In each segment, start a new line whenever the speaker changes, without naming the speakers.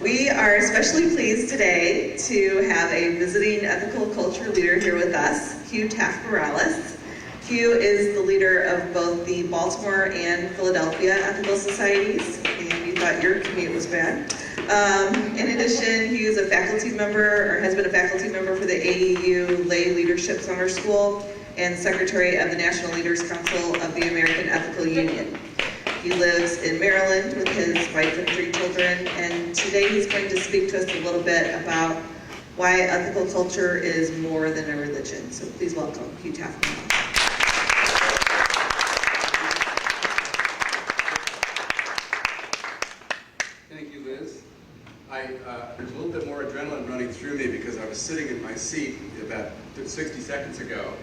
We are especially pleased today to have a visiting ethical culture leader here with us, Hugh Taft-Morales. Hugh is the leader of both the Baltimore and Philadelphia Ethical Societies, and you thought your commute was bad. In addition, he is a faculty member, or has been a faculty member for the AEU Lay Leadership Summer School and Secretary of the National Leaders Council of the American Ethical Union. He lives in Maryland with his wife and 3 children, and today he's going to speak to us a little bit about why ethical culture is more than a religion. So please welcome Hugh Taft-Morales.
Thank you, Liz. There's a little bit more adrenaline running through me because I was sitting in my seat about 60 seconds ago,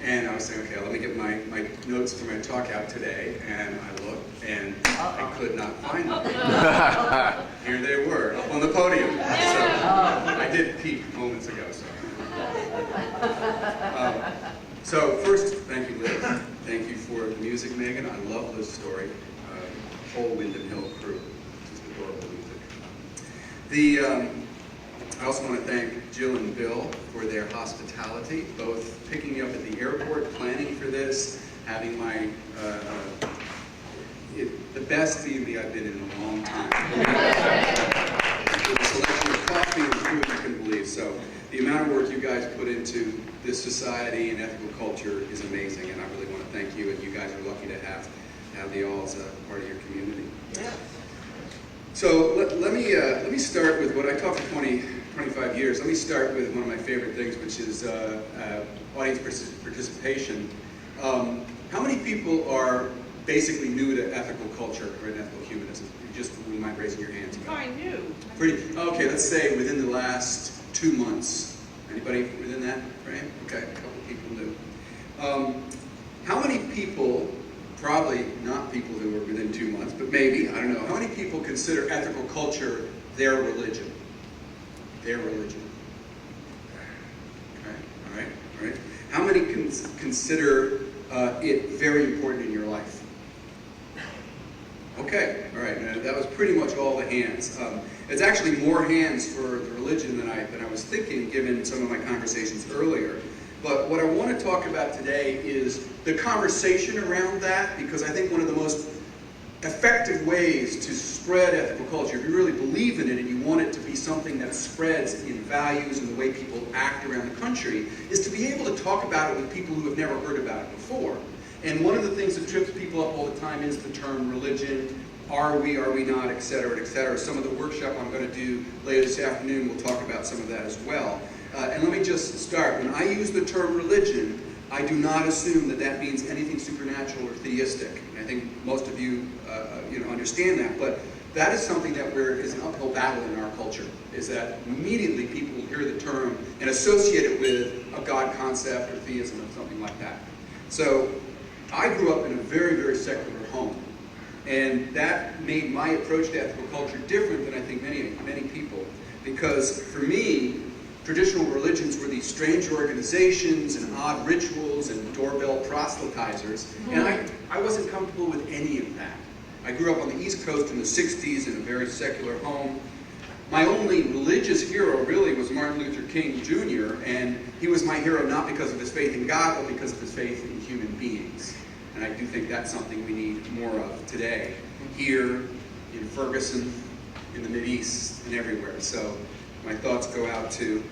and I was saying, okay, let me get my notes for my talk out today, and I looked, and I could not find them. Here they were, up on the podium. So I did peek moments ago. So first, thank you, Liz. Thank you for the music, Megan. I love Liz's story. Whole Wyndham Hill crew. Just adorable music. I also want to thank Jill and Bill for their hospitality, both picking me up at the airport, planning for this, having my, the best B&B I've been in a long time. With a selection of coffee and food you can believe. So the amount of work you guys put into this society and ethical culture is amazing, and I really want to thank you, and you guys are lucky to have the all as a part of your community. Yeah. So let me start with what I taught for 25 years. Let me start with one of my favorite things, which is audience participation. How many people are basically new to ethical culture or in ethical humanism? You just wouldn't mind raising your hands.
Fine, new.
Okay, let's say within the last 2 months. Anybody within that frame? Okay, a couple people new. How many people, probably not people who are within 2 months, but maybe, I don't know, how many people consider ethical culture their religion? Their religion. Okay, all right. How many consider it very important in your life? Okay, all right, now, that was pretty much all the hands. It's actually more hands for the religion than I was thinking, given some of my conversations earlier. But what I want to talk about today is the conversation around that, because I think one of the most effective ways to spread ethical culture, if you really believe in it and you want it to be something that spreads in values and the way people act around the country, is to be able to talk about it with people who have never heard about it before. And one of the things that trips people up all the time is the term religion. Are we not, et cetera, et cetera. Some of the workshop I'm going to do later this afternoon will talk about some of that as well. And let me just start. When I use the term religion, I do not assume that that means anything supernatural or theistic. I think most of you, understand that. But that is something that is an uphill battle in our culture. Is that immediately people hear the term and associate it with a God concept or theism or something like that. So I grew up in a very, very secular home. And that made my approach to ethical culture different than I think many people. Because for me, traditional religions were these strange organizations and odd rituals and doorbell proselytizers. And I wasn't comfortable with any of that. I grew up on the East Coast in the 60s in a very secular home. My only religious hero really was Martin Luther King Jr. And he was my hero not because of his faith in God, but because of his faith in human beings. And I do think that's something we need more of today, here, in Ferguson, in the Mideast, and everywhere. So my thoughts go out to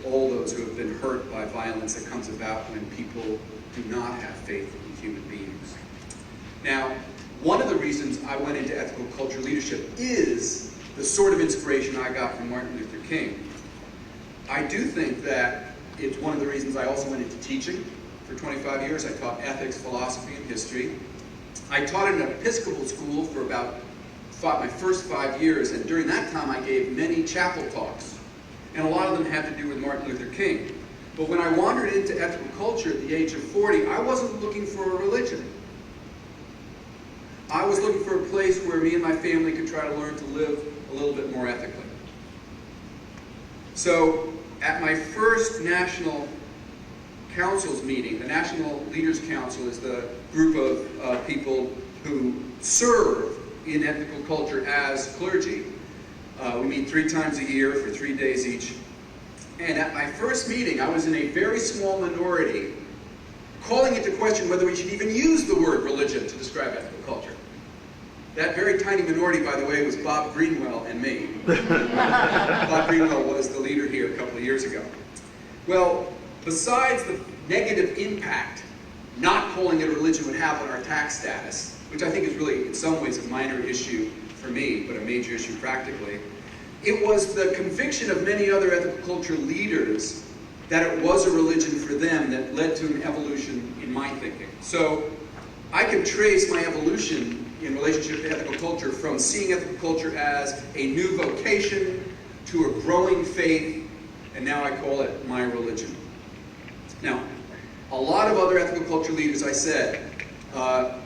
all those who have been hurt by violence that comes about when people do not have faith in human beings. Now, one of the reasons I went into ethical culture leadership is the sort of inspiration I got from Martin Luther King. I do think that it's one of the reasons I also went into teaching. For 25 years, I taught ethics, philosophy, and history. I taught in an Episcopal school for about my first 5 years, and during that time I gave many chapel talks. And a lot of them had to do with Martin Luther King. But when I wandered into ethical culture at the age of 40, I wasn't looking for a religion. I was looking for a place where me and my family could try to learn to live a little bit more ethically. So at my first national council's meeting, the National Leaders Council is the group of people who serve in ethical culture as clergy. We meet 3 times a year for 3 days each. And at my first meeting, I was in a very small minority, calling into question whether we should even use the word religion to describe ethical culture. That very tiny minority, by the way, was Bob Greenwell and me. Bob Greenwell was the leader here a couple of years ago. Well, besides the negative impact not calling it a religion would have on our tax status, which I think is really, in some ways, a minor issue for me, but a major issue practically, it was the conviction of many other ethical culture leaders that it was a religion for them that led to an evolution in my thinking. So I can trace my evolution in relationship to ethical culture from seeing ethical culture as a new vocation to a growing faith, and now I call it my religion. Now, a lot of other ethical culture leaders, I said,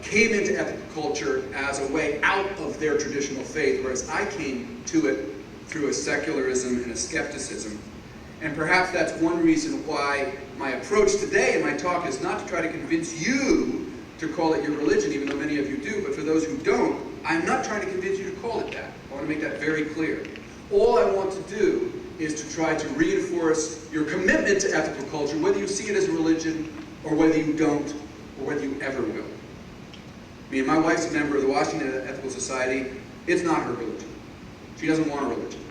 came into ethical culture as a way out of their traditional faith, whereas I came to it through a secularism and a skepticism. And perhaps that's one reason why my approach today in my talk is not to try to convince you to call it your religion, even though many of you do, but for those who don't, I'm not trying to convince you to call it that. I want to make that very clear. All I want to do is to try to reinforce your commitment to ethical culture, whether you see it as a religion, or whether you don't, or whether you ever will. I mean, my wife's a member of the Washington Ethical Society. It's not her religion. She doesn't want a religion.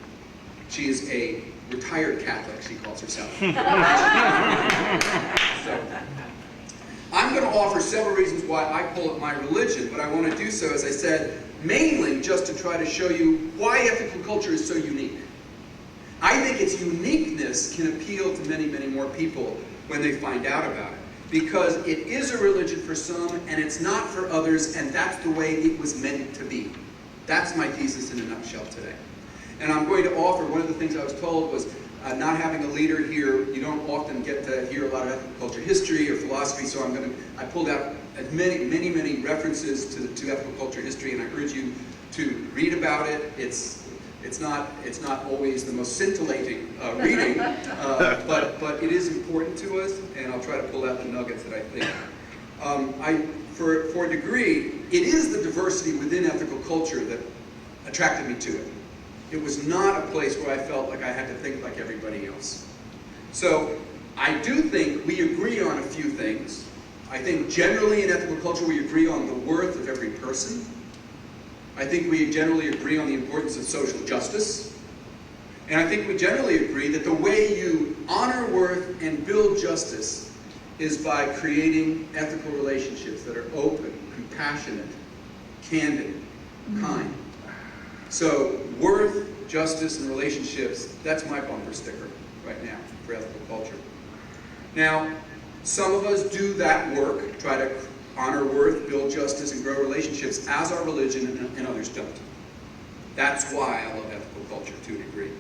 She is a retired Catholic, she calls herself. So, I'm going to offer several reasons why I call it my religion, but I want to do so, as I said, mainly just to try to show you why ethical culture is so unique. I think its uniqueness can appeal to many, many more people when they find out about it. Because it is a religion for some, and it's not for others, and that's the way it was meant to be. That's my thesis in a nutshell today. And I'm going to offer, one of the things I was told was, not having a leader here, you don't often get to hear a lot of ethical culture history or philosophy, so I pulled out many references to ethical culture history, and I urge you to read about it. It's not always the most scintillating reading, but it is important to us, and I'll try to pull out the nuggets that I think. For a degree, it is the diversity within ethical culture that attracted me to it. It was not a place where I felt like I had to think like everybody else. So I do think we agree on a few things. I think generally in ethical culture we agree on the worth of every person. I think we generally agree on the importance of social justice. And I think we generally agree that the way you honor worth and build justice is by creating ethical relationships that are open, compassionate, candid, kind. So worth, justice, and relationships, that's my bumper sticker right now for ethical culture. Now, some of us do that work, try to honor worth, build justice, and grow relationships as our religion, and others don't. That's why I love ethical culture to a degree.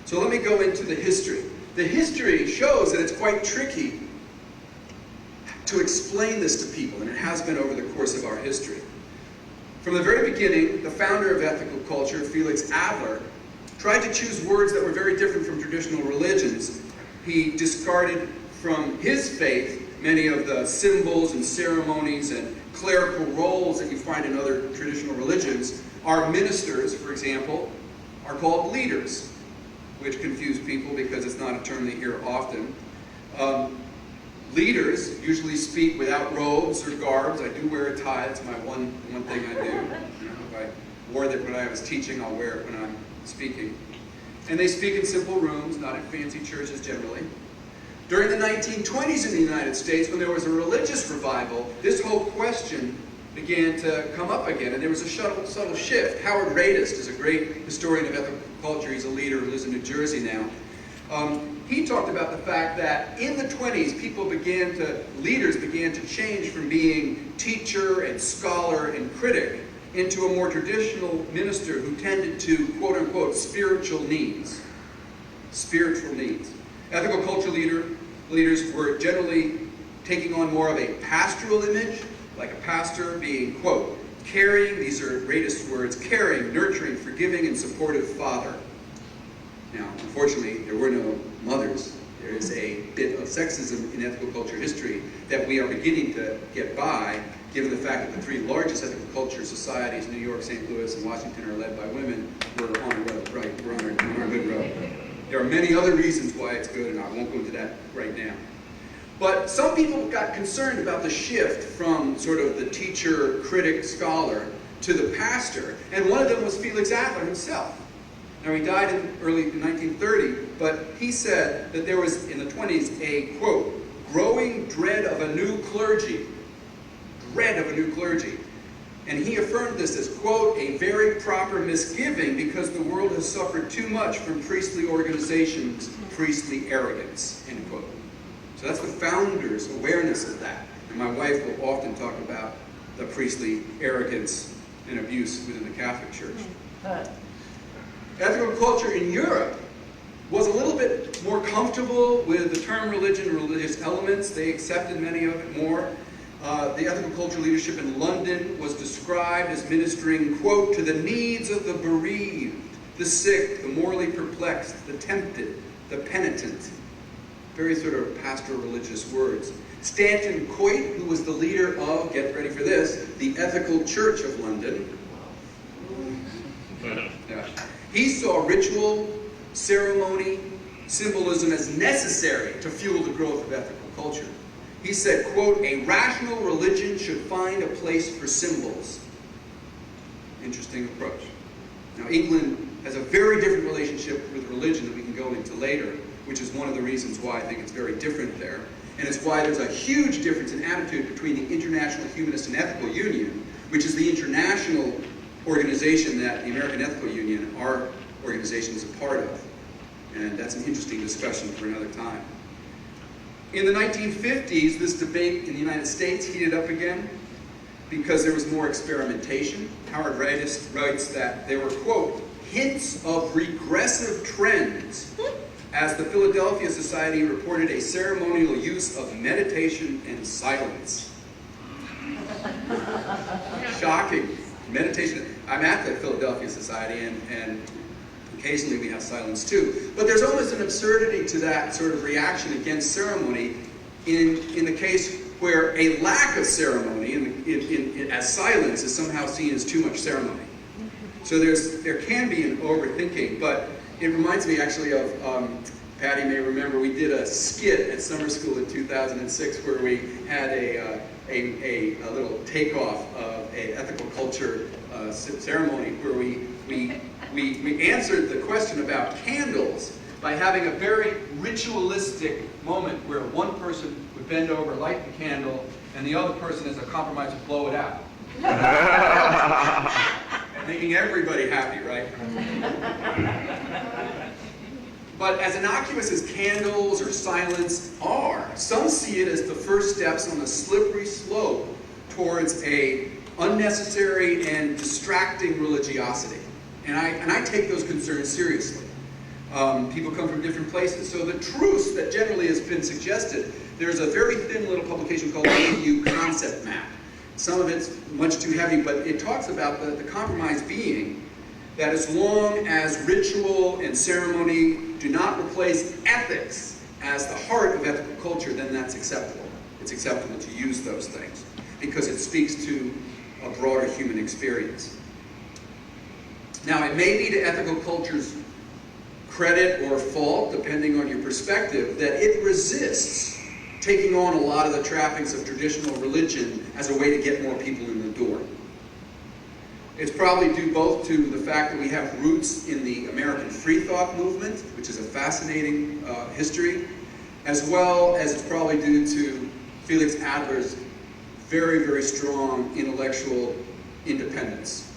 So let me go into the history. The history shows that it's quite tricky to explain this to people, and it has been over the course of our history. From the very beginning, the founder of ethical culture, Felix Adler, tried to choose words that were very different from traditional religions. He discarded from his faith many of the symbols and ceremonies and clerical roles that you find in other traditional religions. Our ministers, for example, are called leaders, which confuse people because it's not a term they hear often. Leaders usually speak without robes or garbs. I do wear a tie. It's my one thing I do. You know, if I wore that when I was teaching, I'll wear it when I'm speaking. And they speak in simple rooms, not in fancy churches generally. During the 1920s in the United States, when there was a religious revival, this whole question began to come up again, and there was a subtle shift. Howard Radist is a great historian of ethical culture. He's a leader who lives in New Jersey now. He talked about the fact that in the 20s, leaders began to change from being teacher and scholar and critic into a more traditional minister who tended to, quote unquote, spiritual needs. Spiritual needs. Ethical culture leaders were generally taking on more of a pastoral image, like a pastor being, quote, caring, these are Radist's words, caring, nurturing, forgiving, and supportive father. Now, unfortunately, there were no mothers. There is a bit of sexism in ethical culture history that we are beginning to get by, given the fact that the three largest ethical culture societies, New York, St. Louis, and Washington, are led by women. We're on a road, right? We're on a good road. There are many other reasons why it's good, and I won't go into that right now. But some people got concerned about the shift from sort of the teacher, critic, scholar to the pastor, and one of them was Felix Adler himself. Now, he died in early 1930, but he said that there was, in the 20s, a, quote, growing dread of a new clergy. Dread of a new clergy. And he affirmed this as, quote, a very proper misgiving because the world has suffered too much from priestly organizations, priestly arrogance, end quote. So that's the founder's awareness of that. And my wife will often talk about the priestly arrogance and abuse within the Catholic Church. Ethical culture in Europe was a little bit more comfortable with the term religion and religious elements. They accepted many of it more. The ethical culture leadership in London was described as ministering, quote, to the needs of the bereaved, the sick, the morally perplexed, the tempted, the penitent. Very sort of pastoral religious words. Stanton Coit, who was the leader of, get ready for this, the Ethical Church of London. Yeah. He saw ritual, ceremony, symbolism as necessary to fuel the growth of ethical culture. He said, quote, a rational religion should find a place for symbols. Interesting approach. Now, England has a very different relationship with religion that we can go into later, which is one of the reasons why I think it's very different there. And it's why there's a huge difference in attitude between the International Humanist and Ethical Union, which is the international organization that the American Ethical Union, our organization, is a part of. And that's an interesting discussion for another time. In the 1950s, this debate in the United States heated up again because there was more experimentation. Howard writes that there were, quote, hints of regressive trends as the Philadelphia Society reported a ceremonial use of meditation and silence. Shocking. Meditation. I'm at the Philadelphia Society, and occasionally we have silence too. But there's almost an absurdity to that sort of reaction against ceremony in the case where a lack of ceremony as silence is somehow seen as too much ceremony. So there can be an overthinking, but it reminds me actually of, Patty may remember, we did a skit at summer school in 2006 where we had a little takeoff of an ethical culture ceremony where we answered the question about candles by having a very ritualistic moment where one person would bend over, light the candle, and the other person, as a compromise, would blow it out. Making everybody happy, right? But as innocuous as candles or silence are, some see it as the first steps on a slippery slope towards a unnecessary and distracting religiosity. And I take those concerns seriously. People come from different places. So the truce that generally has been suggested, there's a very thin little publication called the EU Concept Map. Some of it's much too heavy, but it talks about the compromise being that as long as ritual and ceremony do not replace ethics as the heart of ethical culture, then that's acceptable. It's acceptable to use those things because it speaks to a broader human experience. Now, it may be to ethical culture's credit or fault, depending on your perspective, that it resists taking on a lot of the trappings of traditional religion as a way to get more people in the door. It's probably due both to the fact that we have roots in the American free thought movement, which is a fascinating history, as well as it's probably due to Felix Adler's very, very strong intellectual independence,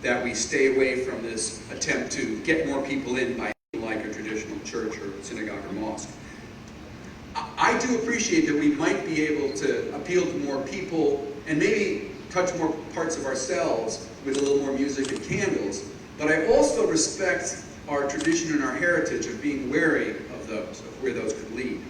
that we stay away from this attempt to get more people in by like a traditional church or synagogue or mosque. I do appreciate that we might be able to appeal to more people and maybe touch more parts of ourselves with a little more music and candles, but I also respect our tradition and our heritage of being wary of those, of where those could lead.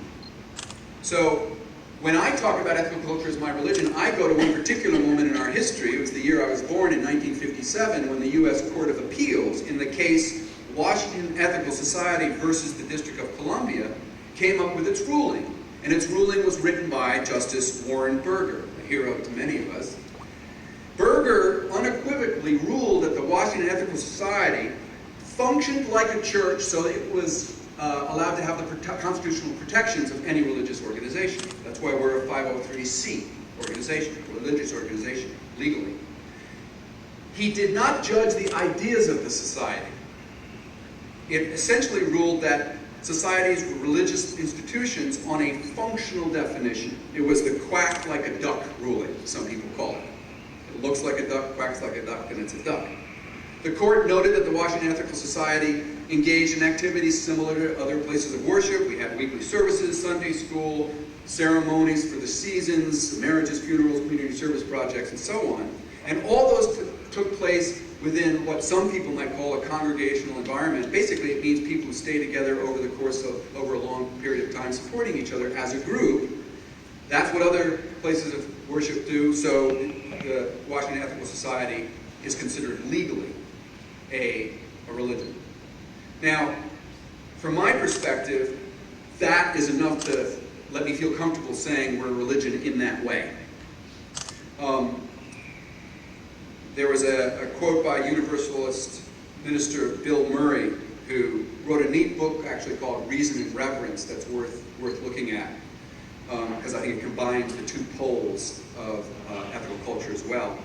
So when I talk about ethical culture as my religion, I go to one particular moment in our history. It was the year I was born in 1957 when the U.S. Court of Appeals, in the case Washington Ethical Society versus the District of Columbia, came up with its ruling. And its ruling was written by Justice Warren Burger, a hero to many of us. Burger unequivocally ruled that the Washington Ethical Society functioned like a church, so it was allowed to have the constitutional protections of any religious organization. That's why we're a 503c organization, a religious organization, legally. He did not judge the ideas of the society. It essentially ruled that societies were religious institutions on a functional definition. It was the quack like a duck ruling, some people call it. It looks like a duck, quacks like a duck, and it's a duck. The court noted that the Washington Ethical Society engaged in activities similar to other places of worship. We had weekly services, Sunday school, ceremonies for the seasons, marriages, funerals, community service projects, and so on. And all those took place within what some people might call a congregational environment. Basically, it means people who stay together over the course of over a long period of time, supporting each other as a group. That's what other places of worship do. So the Washington Ethical Society is considered legally a religion. Now, from my perspective, that is enough to let me feel comfortable saying we're a religion in that way. There was a quote by Universalist minister Bill Murray, who wrote a neat book actually called Reason and Reverence that's worth looking at, because I think it combines the two poles of ethical culture as well.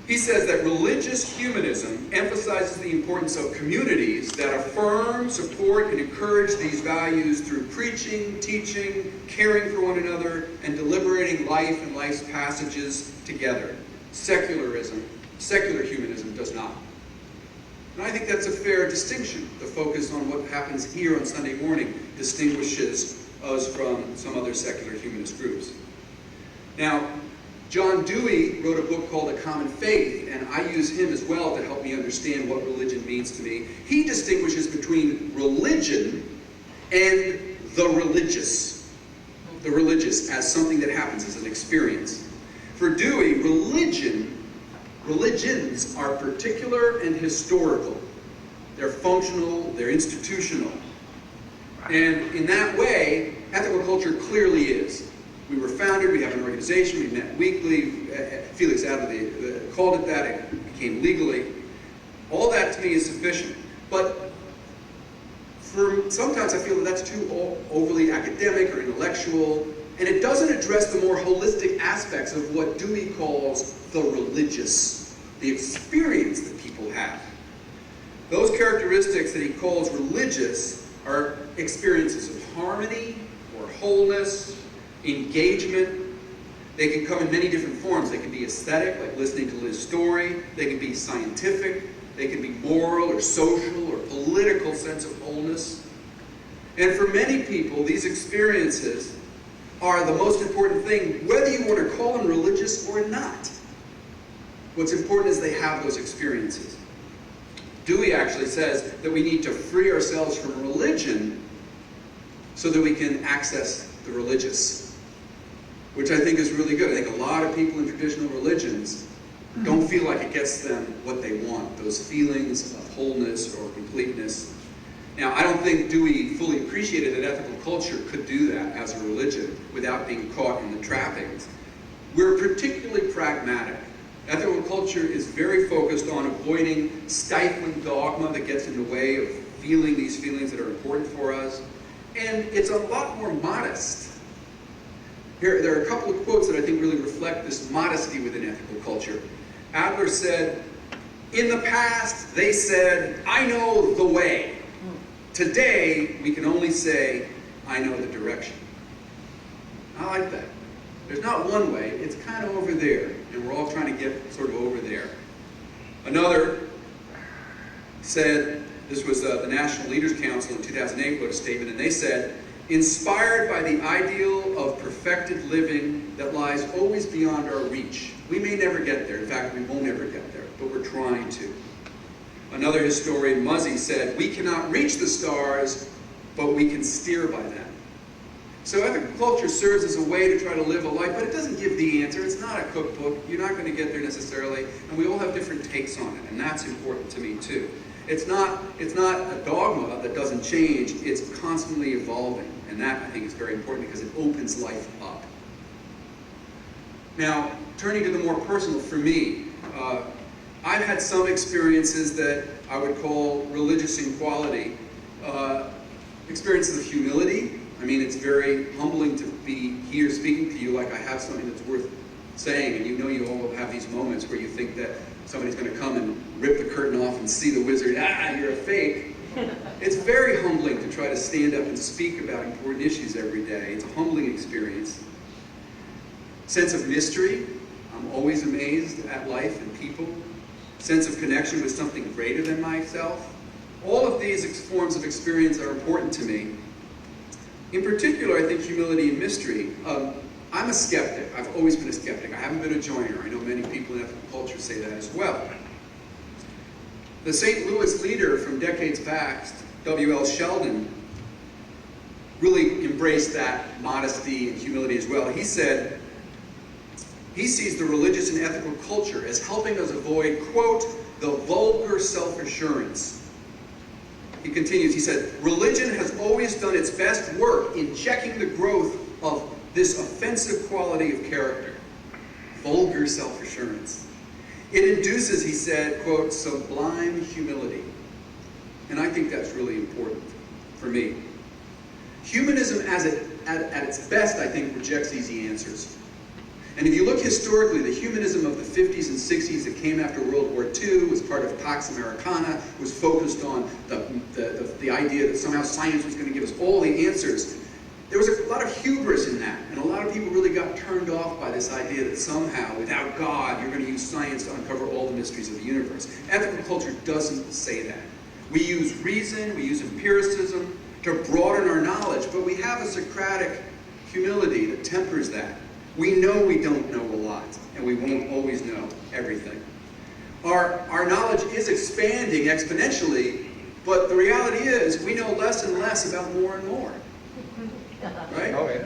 He says that religious humanism emphasizes the importance of communities that affirm, support, and encourage these values through preaching, teaching, caring for one another, and deliberating life and life's passages together. Secular humanism does not. And I think that's a fair distinction. The focus on what happens here on Sunday morning distinguishes us from some other secular humanist groups. Now, John Dewey wrote a book called A Common Faith, and I use him as well to help me understand what religion means to me. He distinguishes between religion and the religious. The religious as something that happens, as an experience. For Dewey, religions are particular and historical. They're functional, they're institutional. And in that way, ethical culture clearly is. We were founded, we have an organization, we met weekly. Felix Adler called it that, it became legally. All that to me is sufficient. But sometimes I feel that that's too overly academic or intellectual, and it doesn't address the more holistic aspects of what Dewey calls the religious, the experience that people have. Those characteristics that he calls religious are experiences of harmony or wholeness, engagement. They can come in many different forms. They can be aesthetic, like listening to Liz's story. They can be scientific. They can be moral or social or political sense of wholeness. And for many people, these experiences are the most important thing, whether you want to call them religious or not. What's important is they have those experiences. Dewey actually says that we need to free ourselves from religion so that we can access the religious, which I think is really good. I think a lot of people in traditional religions don't feel like it gets them what they want, those feelings of wholeness or completeness. Now, I don't think Dewey fully appreciated that ethical culture could do that as a religion without being caught in the trappings. We're particularly pragmatic. Ethical culture is very focused on avoiding stifling dogma that gets in the way of feeling these feelings that are important for us. And it's a lot more modest. Here, there are a couple of quotes that I think really reflect this modesty within ethical culture. Adler said, "In the past, they said, 'I know the way.' Today, we can only say, 'I know the direction.'" I like that. There's not one way, it's kind of over there, and we're all trying to get sort of over there. Another said, this was the National Leaders Council in 2008 wrote a statement, and they said, "Inspired by the ideal of perfected living that lies always beyond our reach. We may never get there. In fact, we won't ever get there, but we're trying to." Another historian, Muzzy, said, "We cannot reach the stars, but we can steer by them." So ethical culture serves as a way to try to live a life, but it doesn't give the answer. It's not a cookbook. You're not going to get there necessarily, and we all have different takes on it, and that's important to me too. It's not a dogma that doesn't change, it's constantly evolving. And that, I think, is very important because it opens life up. Now, turning to the more personal for me, I've had some experiences that I would call religious in quality. Experiences of humility. I mean, it's very humbling to be here speaking to you like I have something that's worth saying, and you know you all have these moments where you think that somebody's going to come and rip the curtain off and see the wizard, you're a fake. It's very humbling to try to stand up and speak about important issues every day. It's a humbling experience. Sense of mystery. I'm always amazed at life and people. Sense of connection with something greater than myself. All of these forms of experience are important to me. In particular, I think humility and mystery. I'm a skeptic. I've always been a skeptic. I haven't been a joiner. I know many people in ethical culture say that as well. The St. Louis leader from decades past, W.L. Sheldon, really embraced that modesty and humility as well. He said, he sees the religious and ethical culture as helping us avoid, quote, the vulgar self-assurance. He continues, he said, religion has always done its best work in checking the growth of this offensive quality of character, vulgar self-assurance. It induces, he said, quote, sublime humility. And I think that's really important for me. Humanism at its best, I think, rejects easy answers. And if you look historically, the humanism of the 50s and 60s that came after World War II was part of Pax Americana, was focused on the idea that somehow science was going to give us all the answers. There was a lot of hubris in that, and a lot of people really got turned off by this idea that somehow, without God, you're going to use science to uncover all the mysteries of the universe. Ethical culture doesn't say that. We use reason, we use empiricism to broaden our knowledge, but we have a Socratic humility that tempers that. We know we don't know a lot, and we won't always know everything. Our knowledge is expanding exponentially, but the reality is we know less and less about more and more. Right?
Oh, yeah.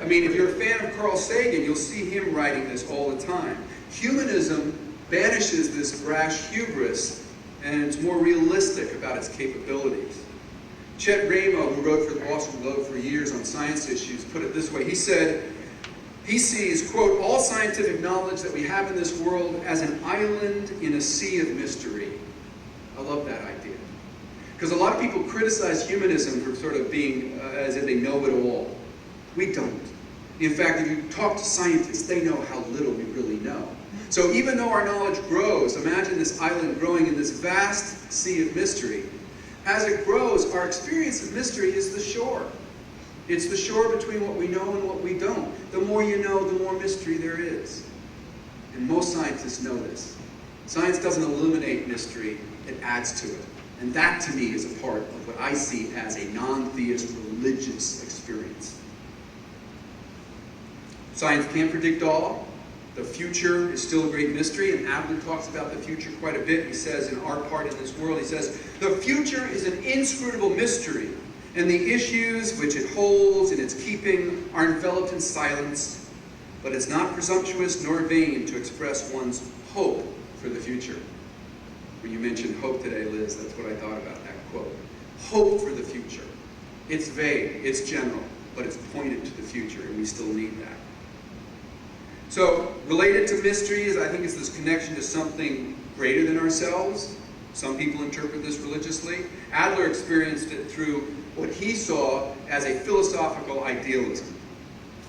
I mean, if you're a fan of Carl Sagan, you'll see him writing this all the time. Humanism banishes this brash hubris, and it's more realistic about its capabilities. Chet Ramo, who wrote for the Boston Globe for years on science issues, put it this way. He said, he sees, quote, all scientific knowledge that we have in this world as an island in a sea of mystery. I love that idea. Because a lot of people criticize humanism for sort of being as if they know it all. We don't. In fact, if you talk to scientists, they know how little we really know. So even though our knowledge grows, imagine this island growing in this vast sea of mystery. As it grows, our experience of mystery is the shore. It's the shore between what we know and what we don't. The more you know, the more mystery there is. And most scientists know this. Science doesn't eliminate mystery, it adds to it. And that, to me, is a part of what I see as a non-theist religious experience. Science can't predict all. The future is still a great mystery, and Adler talks about the future quite a bit. He says, in our part in this world, he says, the future is an inscrutable mystery, and the issues which it holds in its keeping are enveloped in silence, but it's not presumptuous nor vain to express one's hope for the future. When you mentioned hope today, Liz, that's what I thought about that quote. Hope for the future. It's vague, it's general, but it's pointed to the future, and we still need that. So, related to mysteries, I think it's this connection to something greater than ourselves. Some people interpret this religiously. Adler experienced it through what he saw as a philosophical idealism,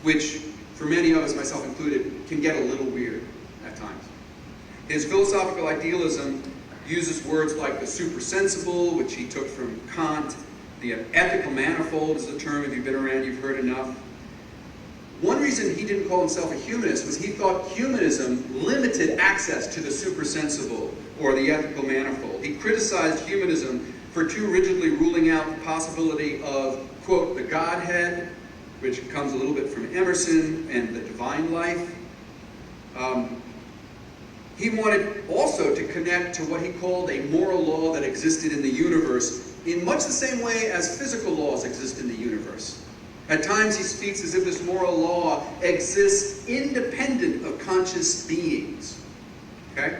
which, for many of us, myself included, can get a little weird at times. His philosophical idealism uses words like the supersensible, which he took from Kant. The ethical manifold is a term, if you've been around, you've heard enough. One reason he didn't call himself a humanist was he thought humanism limited access to the supersensible or the ethical manifold. He criticized humanism for too rigidly ruling out the possibility of, quote, the Godhead, which comes a little bit from Emerson, and the divine life. He wanted also to connect to what he called a moral law that existed in the universe in much the same way as physical laws exist in the universe. At times he speaks as if this moral law exists independent of conscious beings. Okay?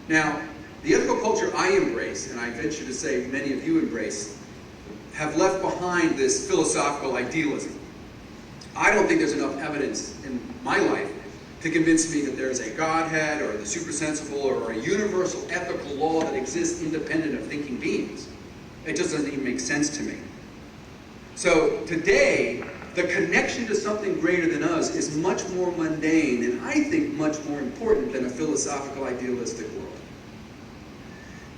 Now, The ethical culture I embrace, and I venture to say many of you embrace, have left behind this philosophical idealism. I don't think there's enough evidence in my life to convince me that there's a Godhead or the supersensible or a universal ethical law that exists independent of thinking beings. It just doesn't even make sense to me. So today, the connection to something greater than us is much more mundane and I think much more important than a philosophical idealistic world.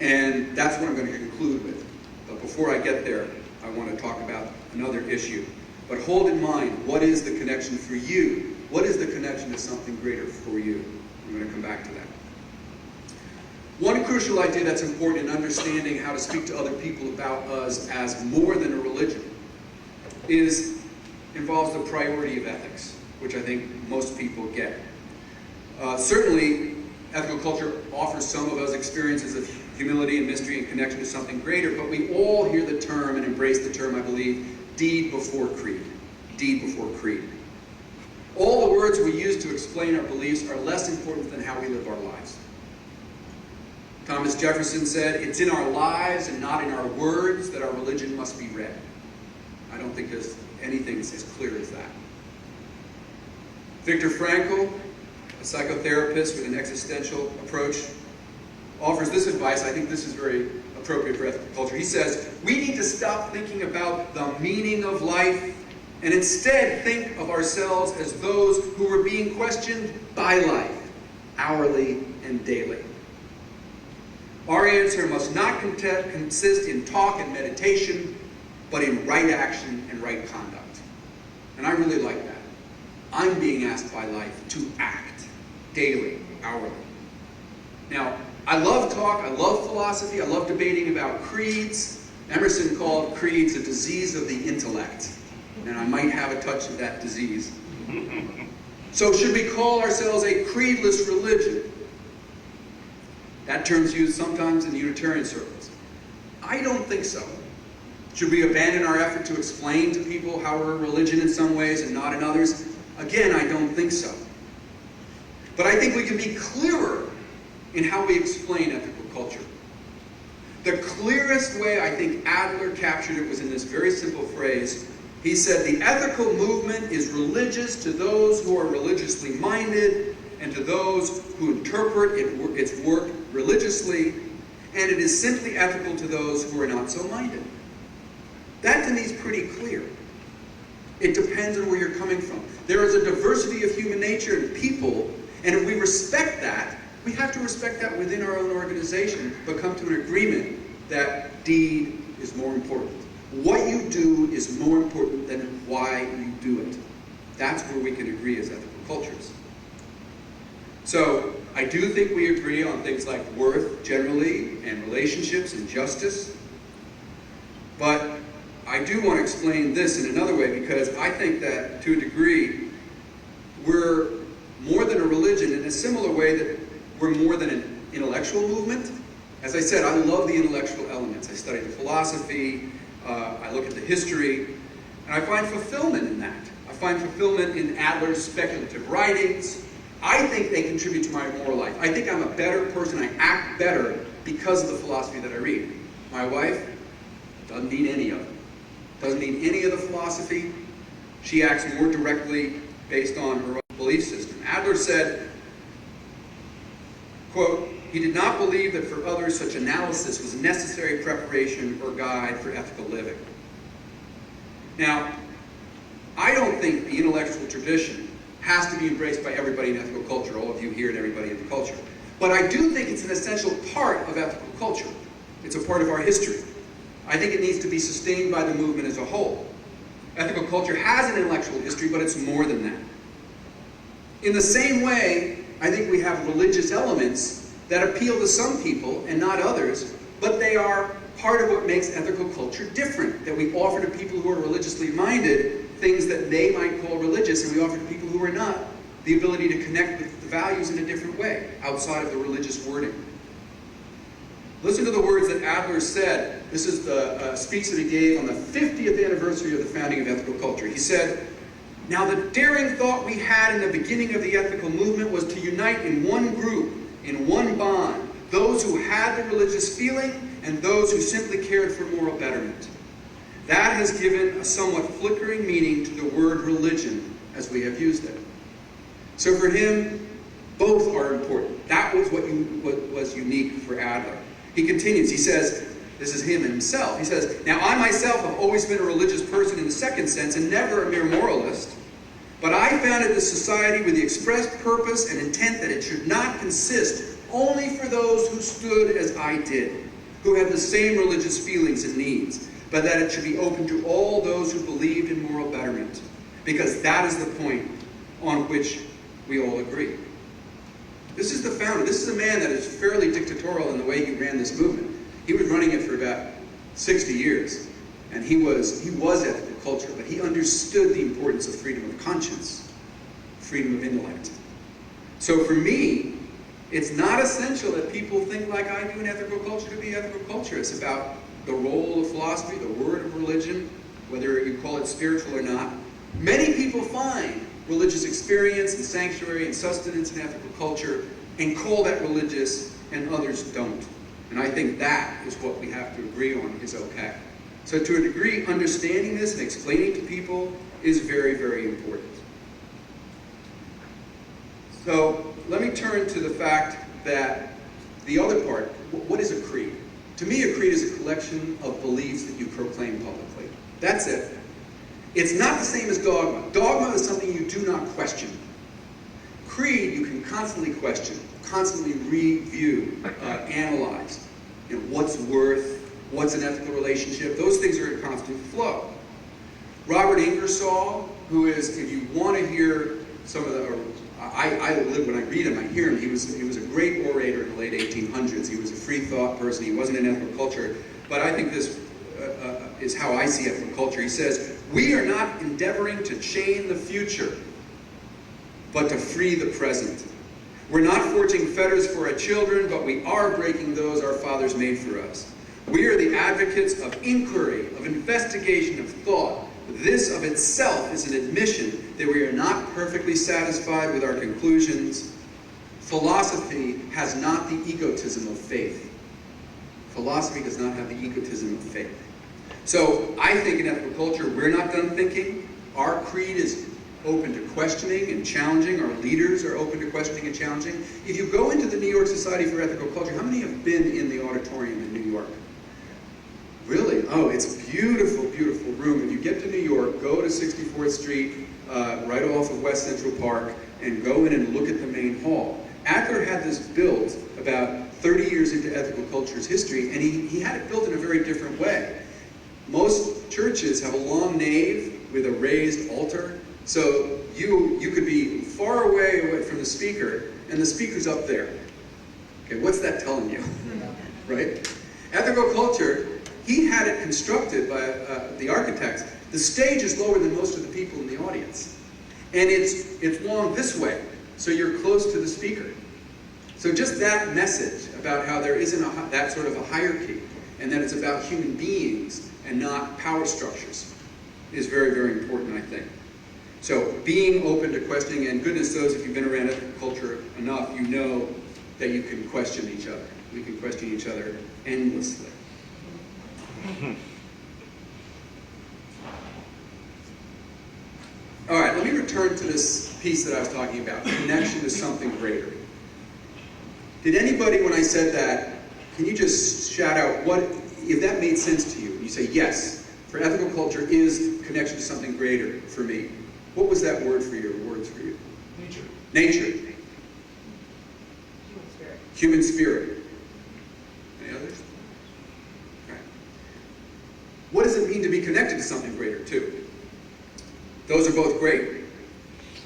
And that's what I'm going to conclude with. But before I get there, I want to talk about another issue. But hold in mind, what is the connection for you? What is the connection to something greater for you? I'm going to come back to that. One crucial idea that's important in understanding how to speak to other people about us as more than a religion involves the priority of ethics, which I think most people get. Certainly, ethical culture offers some of us experiences of humility and mystery and connection to something greater, but we all hear the term and embrace the term, I believe, deed before creed. Deed before creed. All the words we use to explain our beliefs are less important than how we live our lives. Thomas Jefferson said, "It's in our lives and not in our words that our religion must be read." I don't think there's anything as clear as that. Viktor Frankl, a psychotherapist with an existential approach, offers this advice. I think this is very appropriate for ethical culture. He says, "We need to stop thinking about the meaning of life and instead think of ourselves as those who are being questioned by life, hourly and daily. Our answer must not consist in talk and meditation, but in right action and right conduct." And I really like that. I'm being asked by life to act daily, hourly. Now, I love talk, I love philosophy, I love debating about creeds. Emerson called creeds a disease of the intellect, and I might have a touch of that disease. So should we call ourselves a creedless religion? That term's used sometimes in Unitarian circles. I don't think so. Should we abandon our effort to explain to people how we're a religion in some ways and not in others? Again, I don't think so. But I think we can be clearer in how we explain ethical culture. The clearest way I think Adler captured it was in this very simple phrase. He said, "The ethical movement is religious to those who are religiously minded and to those who interpret its work religiously, and it is simply ethical to those who are not so minded." That to me is pretty clear. It depends on where you're coming from. There is a diversity of human nature and people, and if we respect that, we have to respect that within our own organization, but come to an agreement that deed is more important. What you do is more important than why you do it. That's where we can agree as ethical cultures. So, I do think we agree on things like worth generally, and relationships and justice. But I do want to explain this in another way, because I think that, to a degree, we're more than a religion in a similar way that we're more than an intellectual movement. As I said, I love the intellectual elements. I study the philosophy, I look at the history, and I find fulfillment in that. I find fulfillment in Adler's speculative writings. I think they contribute to my moral life. I think I'm a better person, I act better because of the philosophy that I read. My wife doesn't need any of it. Doesn't need any of the philosophy. She acts more directly based on her own belief system. Adler said, quote, "He did not believe that for others such analysis was a necessary preparation or guide for ethical living." Now, I don't think the intellectual tradition has to be embraced by everybody in ethical culture, all of you here and everybody in the culture. But I do think it's an essential part of ethical culture. It's a part of our history. I think it needs to be sustained by the movement as a whole. Ethical culture has an intellectual history, but it's more than that. In the same way, I think we have religious elements that appeal to some people and not others, but they are part of what makes ethical culture different, that we offer to people who are religiously minded things that they might call religious, and we offer to people who are not the ability to connect with the values in a different way, outside of the religious wording. Listen to the words that Adler said. This is the speech that he gave on the 50th anniversary of the founding of ethical culture. He said, "Now the daring thought we had in the beginning of the ethical movement was to unite in one group, in one bond, those who had the religious feeling and those who simply cared for moral betterment. That has given a somewhat flickering meaning to the word religion as we have used it. So for him, both are important. That was what was unique for Adler. He continues, he says, this is him himself. He says, now I myself have always been a religious person in the second sense and never a mere moralist. But I founded this society with the expressed purpose and intent that it should not consist only for those who stood as I did, who have the same religious feelings and needs, but that it should be open to all those who believed in moral betterment, because that is the point on which we all agree. This is the founder. This is a man that is fairly dictatorial in the way he ran this movement. He was running it for about 60 years, and he was ethical culture, but he understood the importance of freedom of conscience, freedom of intellect. So for me, it's not essential that people think like I do in ethical culture to be ethical culture. It's about the role of philosophy, the word of religion, whether you call it spiritual or not. Many people find religious experience and sanctuary and sustenance in ethical culture and call that religious, and others don't. And I think that is what we have to agree on is okay. So to a degree, understanding this and explaining to people is very, very important. So let me turn to the fact that the other part, what is a creed? To me, a creed is a collection of beliefs that you proclaim publicly. That's it. It's not the same as dogma. Dogma is something you do not question. Creed, you can constantly question, constantly review, analyze. What's worth, what's an ethical relationship? Those things are in constant flow. Robert Ingersoll, who is, if you want to hear some of the, I live when I read him, I hear him. He was a great orator in the late 1800s. He was a free thought person. He wasn't in ethical culture. But I think this is how I see ethical culture. He says, we are not endeavoring to chain the future, but to free the present. We're not forging fetters for our children, but we are breaking those our fathers made for us. We are the advocates of inquiry, of investigation, of thought. This of itself is an admission that we are not perfectly satisfied with our conclusions. Philosophy has not the egotism of faith. Philosophy does not have the egotism of faith. So I think in ethical culture, we're not done thinking. Our creed is open to questioning and challenging. Our leaders are open to questioning and challenging. If you go into the New York Society for Ethical Culture, how many have been in the auditorium in New York? Really? Oh, it's a beautiful, beautiful room. If you get to New York, go to 64th Street, right off of West Central Park, and go in and look at the main hall. Adler had this built about 30 years into ethical culture's history, and he had it built in a very different way. Most churches have a long nave with a raised altar, so you could be far away from the speaker, and the speaker's up there. Okay, what's that telling you? Right? Ethical culture, he had it constructed by the architects. The stage is lower than most of the people in the audience. And it's long this way, so you're close to the speaker. So just that message about how there isn't that sort of a hierarchy, and that it's about human beings and not power structures, is very, very important, I think. So being open to questioning, and goodness knows if you've been around ethical culture enough, you know that you can question each other. We can question each other endlessly. All right, let me return to this piece that I was talking about, connection to something greater. Did anybody, when I said that, can you just shout out what, if that made sense to you? You say, yes, for ethical culture is connection to something greater for me. What was that word for you, or words for you?
Nature.
Nature.
Human spirit.
Human spirit. Any others? Okay. What does it mean to be connected to something greater, too? Those are both great.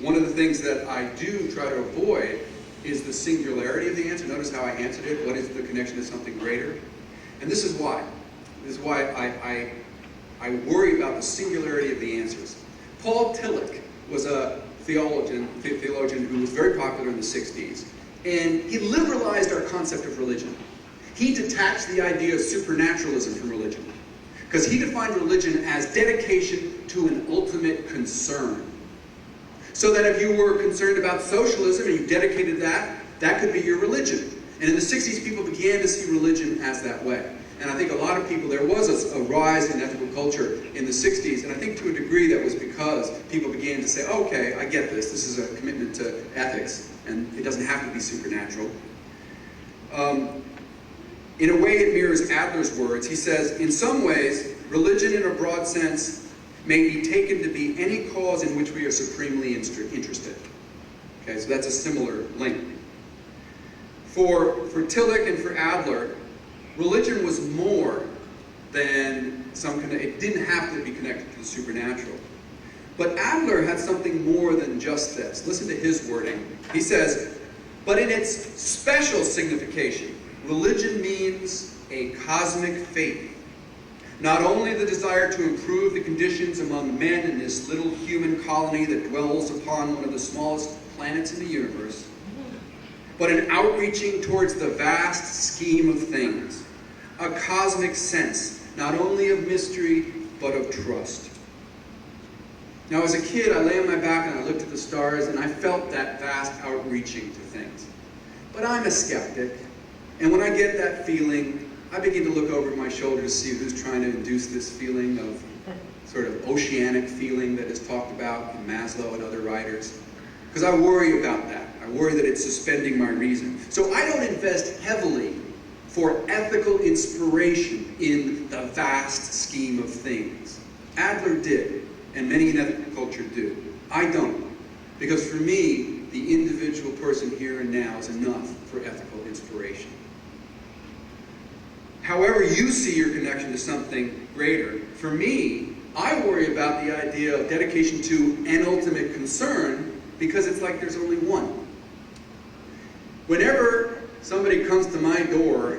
One of the things that I do try to avoid is the singularity of the answer. Notice how I answered it. What is the connection to something greater? And this is why. This is why I worry about the singularity of the answers. Paul Tillich was a theologian who was very popular in the 60s. And he liberalized our concept of religion. He detached the idea of supernaturalism from religion, because he defined religion as dedication to an ultimate concern. So that if you were concerned about socialism and you dedicated that, that could be your religion. And in the 60s, people began to see religion as that way. And I think a lot of people, there was a rise in ethical culture in the 60s, and I think to a degree that was because people began to say, okay, I get this. This is a commitment to ethics, and it doesn't have to be supernatural. In a way, it mirrors Adler's words. He says, in some ways, religion in a broad sense may be taken to be any cause in which we are supremely interested. Okay, so that's a similar link. For Tillich and for Adler, religion was more than it didn't have to be connected to the supernatural. But Adler had something more than just this. Listen to his wording. He says, but in its special signification, religion means a cosmic faith. Not only the desire to improve the conditions among men in this little human colony that dwells upon one of the smallest planets in the universe, but an outreaching towards the vast scheme of things, a cosmic sense, not only of mystery, but of trust. Now, as a kid, I lay on my back and I looked at the stars, and I felt that vast outreaching to things. But I'm a skeptic, and when I get that feeling, I begin to look over my shoulder to see who's trying to induce this feeling of sort of oceanic feeling that is talked about in Maslow and other writers. Because I worry about that. I worry that it's suspending my reason. So I don't invest heavily for ethical inspiration in the vast scheme of things. Adler did, and many in ethical culture do. I don't. Because for me, the individual person here and now is enough for ethical inspiration. However you see your connection to something greater, for me, I worry about the idea of dedication to an ultimate concern because it's like there's only one. Whenever somebody comes to my door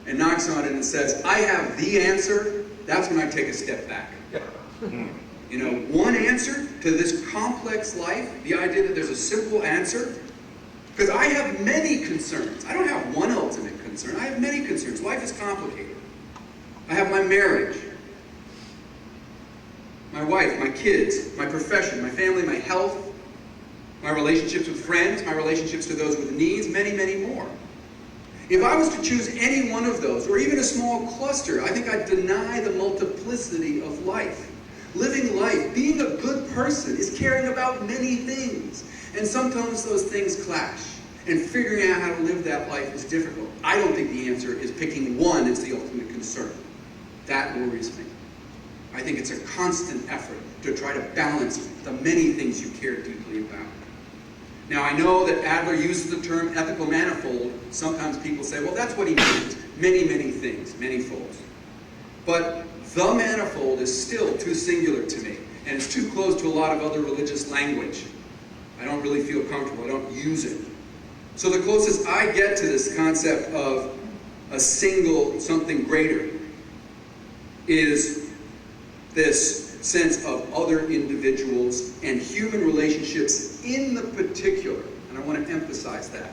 and knocks on it and says, I have the answer, that's when I take a step back. You know, one answer to this complex life, the idea that there's a simple answer, because I have many concerns. I don't have one ultimate concern. I have many concerns. Life is complicated. I have my marriage, my wife, my kids, my profession, my family, my health, my relationships with friends, my relationships to those with needs, many, many more. If I was to choose any one of those, or even a small cluster, I think I'd deny the multiplicity of life. Living life, being a good person, is caring about many things. And sometimes those things clash. And figuring out how to live that life is difficult. I don't think the answer is picking one as the ultimate concern. That worries me. I think it's a constant effort to try to balance the many things you care deeply about. Now, I know that Adler uses the term ethical manifold. Sometimes people say, well, that's what he means. Many, many things, many folds. But the manifold is still too singular to me, and it's too close to a lot of other religious language. I don't really feel comfortable. I don't use it. So the closest I get to this concept of a single something greater is this sense of other individuals and human relationships in the particular, and I want to emphasize that.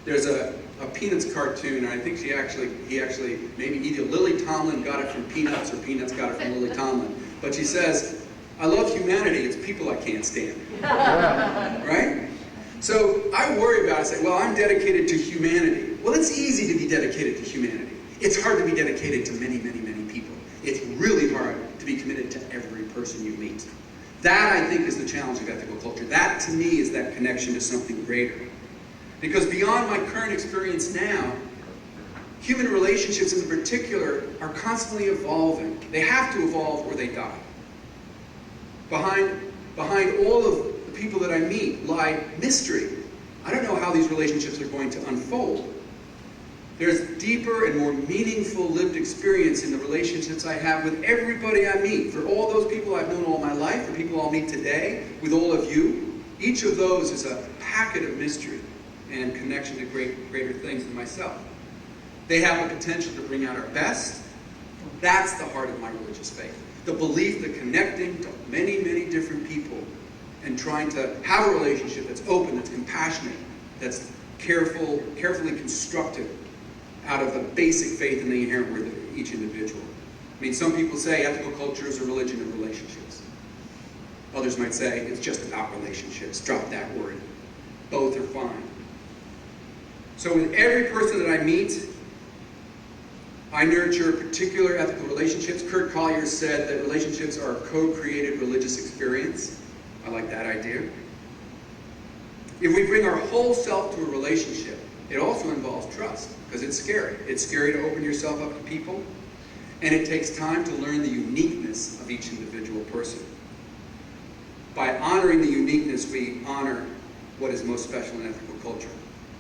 There's a Peanuts cartoon, and I think he actually, maybe either Lily Tomlin got it from Peanuts or Peanuts got it from Lily Tomlin, but she says, I love humanity, it's people I can't stand. Right? So I worry about it, say, well, I'm dedicated to humanity. Well, it's easy to be dedicated to humanity. It's hard to be dedicated to many, many, many people. It's really hard to be committed to every person you meet. That, I think, is the challenge of ethical culture. That, to me, is that connection to something greater. Because beyond my current experience now, human relationships in particular are constantly evolving. They have to evolve or they die. Behind all of the people that I meet lie mystery. I don't know how these relationships are going to unfold. There's deeper and more meaningful lived experience in the relationships I have with everybody I meet. For all those people I've known all my life, for people I'll meet today, with all of you, each of those is a packet of mystery and connection to greater things than myself. They have the potential to bring out our best. That's the heart of my religious faith. The belief that connecting to many, many different people and trying to have a relationship that's open, that's compassionate, that's carefully constructed out of the basic faith in the inherent worth of each individual. I mean, some people say ethical culture is a religion of relationships. Others might say it's just about relationships. Drop that word. Both are fine. So with every person that I meet, I nurture particular ethical relationships. Kurt Collier said that relationships are a co-created religious experience. I like that idea. If we bring our whole self to a relationship, it also involves trust, because it's scary. It's scary to open yourself up to people, and it takes time to learn the uniqueness of each individual person. By honoring the uniqueness, we honor what is most special in ethical culture.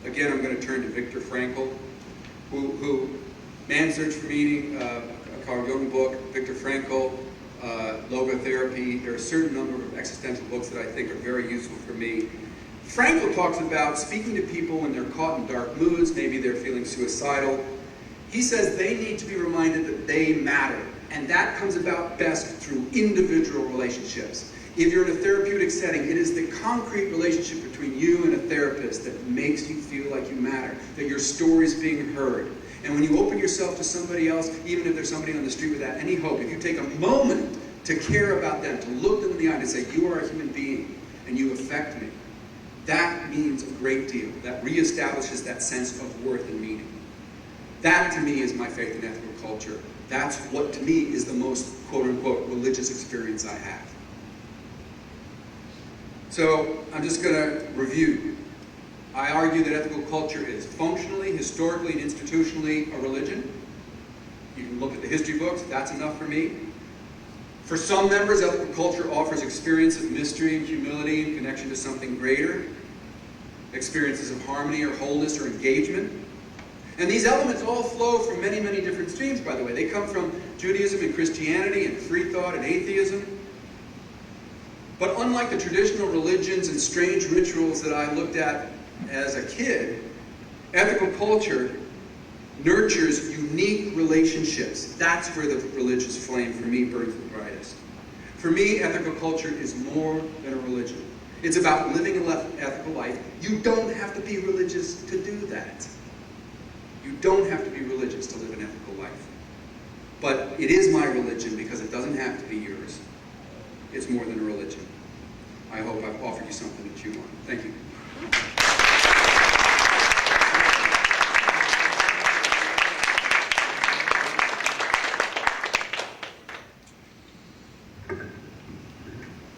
Again, I'm going to turn to Viktor Frankl, who Man's Search for Meaning, a Carl Jung book, Viktor Frankl, logotherapy. There are a certain number of existential books that I think are very useful for me. Frankl talks about speaking to people when they're caught in dark moods, maybe they're feeling suicidal. He says they need to be reminded that they matter, and that comes about best through individual relationships. If you're in a therapeutic setting, it is the concrete relationship between you and a therapist that makes you feel like you matter, that your story's being heard. And when you open yourself to somebody else, even if there's somebody on the street without any hope, if you take a moment to care about them, to look them in the eye and say, you are a human being and you affect me, that means a great deal. That reestablishes that sense of worth and meaning. That, to me, is my faith in ethical culture. That's what, to me, is the most, quote-unquote, religious experience I have. So, I'm just going to review. I argue that ethical culture is functionally, historically, and institutionally a religion. You can look at the history books. That's enough for me. For some members, ethical culture offers experience of mystery and humility in connection to something greater, experiences of harmony or wholeness or engagement. And these elements all flow from many, many different streams, by the way. They come from Judaism and Christianity and free thought and atheism. But unlike the traditional religions and strange rituals that I looked at as a kid, ethical culture nurtures unique relationships. That's where the religious flame, for me, burns the brightest. For me, ethical culture is more than a religion. It's about living an ethical life. You don't have to be religious to do that. You don't have to be religious to live an ethical life. But it is my religion because it doesn't have to be yours. It's more than a religion. I hope I've offered you something to chew on. Thank you.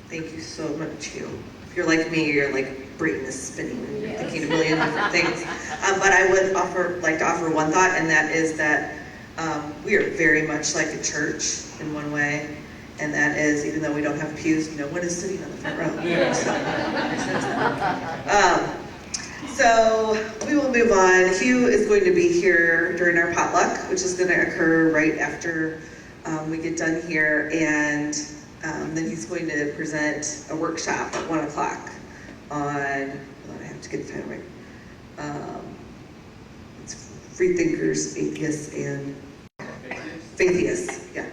Thank you so much, Hugh. If you're like me, your brain is spinning and you're thinking a million different things. But I would like to offer one thought, and that is that we are very much like a church in one way, and that is, even though we don't have pews, one is sitting on the front row. Yeah. So we will move on. Hugh is going to be here during our potluck, which is going to occur right after we get done here, and then he's going to present a workshop at 1 o'clock on, I have to get the title right. It's Free Thinkers, Atheists, and Faitheists. Yeah.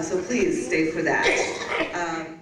So please stay for that.